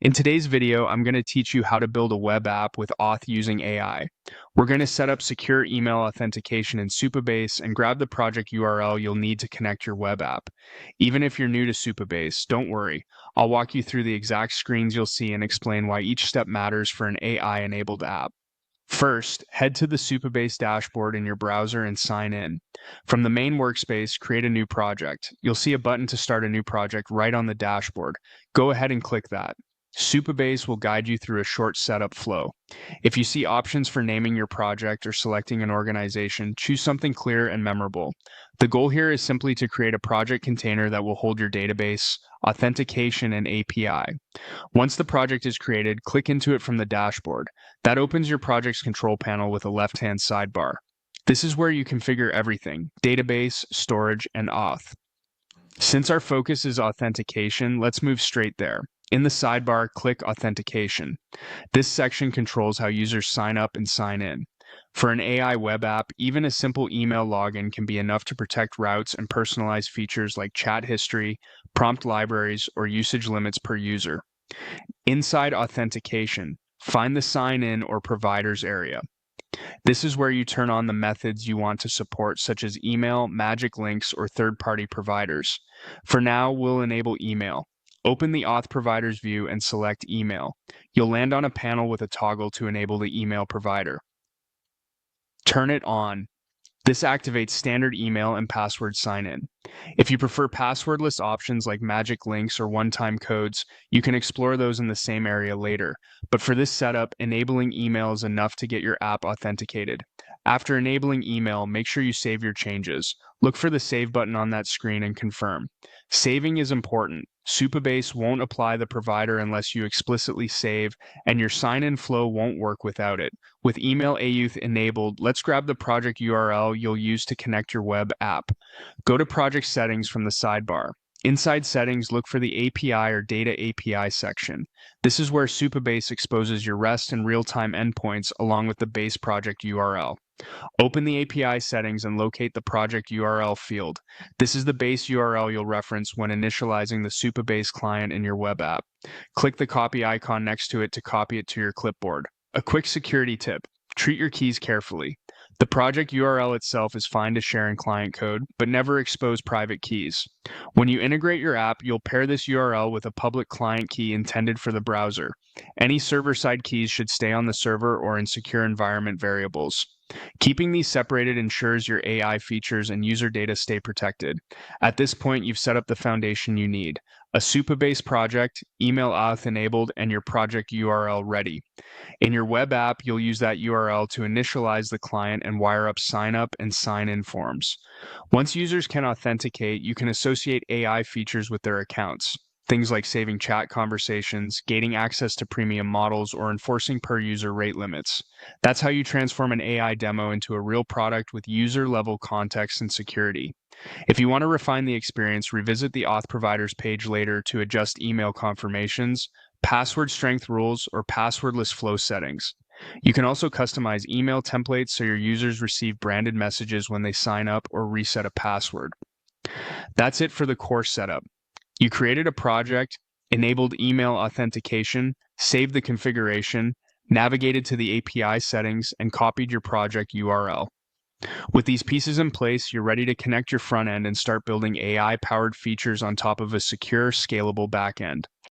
In today's video, I'm going to teach you how to build a web app with Auth using AI. We're going to set up secure email authentication in Supabase and grab the project URL you'll need to connect your web app. Even if you're new to Supabase, don't worry. I'll walk you through the exact screens you'll see and explain why each step matters for an AI-enabled app. First, head to the Supabase dashboard in your browser and sign in. From the main workspace, create a new project. You'll see a button to start a new project right on the dashboard. Go ahead and click that. Supabase will guide you through a short setup flow. If you see options for naming your project or selecting an organization, choose something clear and memorable. The goal here is simply to create a project container that will hold your database, authentication, and API. Once the project is created, click into it from the dashboard. That opens your project's control panel with a left-hand sidebar. This is where you configure everything: database, storage, and auth. Since our focus is authentication, let's move straight there. In the sidebar, click Authentication. This section controls how users sign up and sign in. For an AI web app, even a simple email login can be enough to protect routes and personalize features like chat history, prompt libraries, or usage limits per user. Inside Authentication, find the Sign In or Providers area. This is where you turn on the methods you want to support, such as email, magic links, or third-party providers. For now, we'll enable email. Open the Auth Providers view and select Email. You'll land on a panel with a toggle to enable the email provider. Turn it on. This activates standard email and password sign-in. If you prefer passwordless options like magic links or one-time codes, you can explore those in the same area later. But for this setup, enabling email is enough to get your app authenticated. After enabling email, make sure you save your changes. Look for the Save button on that screen and confirm. Saving is important. Supabase won't apply the provider unless you explicitly save, and your sign-in flow won't work without it. With Email Auth enabled, let's grab the project URL you'll use to connect your web app. Go to Project Settings from the sidebar. Inside Settings, look for the API or Data API section. This is where Supabase exposes your REST and real-time endpoints along with the base project URL. Open the API settings and locate the project URL field. This is the base URL you'll reference when initializing the Supabase client in your web app. Click the copy icon next to it to copy it to your clipboard. A quick security tip: treat your keys carefully. The project URL itself is fine to share in client code, but never expose private keys. When you integrate your app, you'll pair this URL with a public client key intended for the browser. Any server-side keys should stay on the server or in secure environment variables. Keeping these separated ensures your AI features and user data stay protected. At this point, you've set up the foundation you need: a Supabase project, email auth enabled, and your project URL ready. In your web app, you'll use that URL to initialize the client and wire up sign up and sign in forms. Once users can authenticate, you can associate AI features with their accounts. Things like saving chat conversations, gating access to premium models, or enforcing per-user rate limits. That's how you transform an AI demo into a real product with user-level context and security. If you want to refine the experience, revisit the Auth Providers page later to adjust email confirmations, password strength rules, or passwordless flow settings. You can also customize email templates so your users receive branded messages when they sign up or reset a password. That's it for the core setup. You created a project, enabled email authentication, saved the configuration, navigated to the API settings, and copied your project URL. With these pieces in place, you're ready to connect your front end and start building AI-powered features on top of a secure, scalable backend.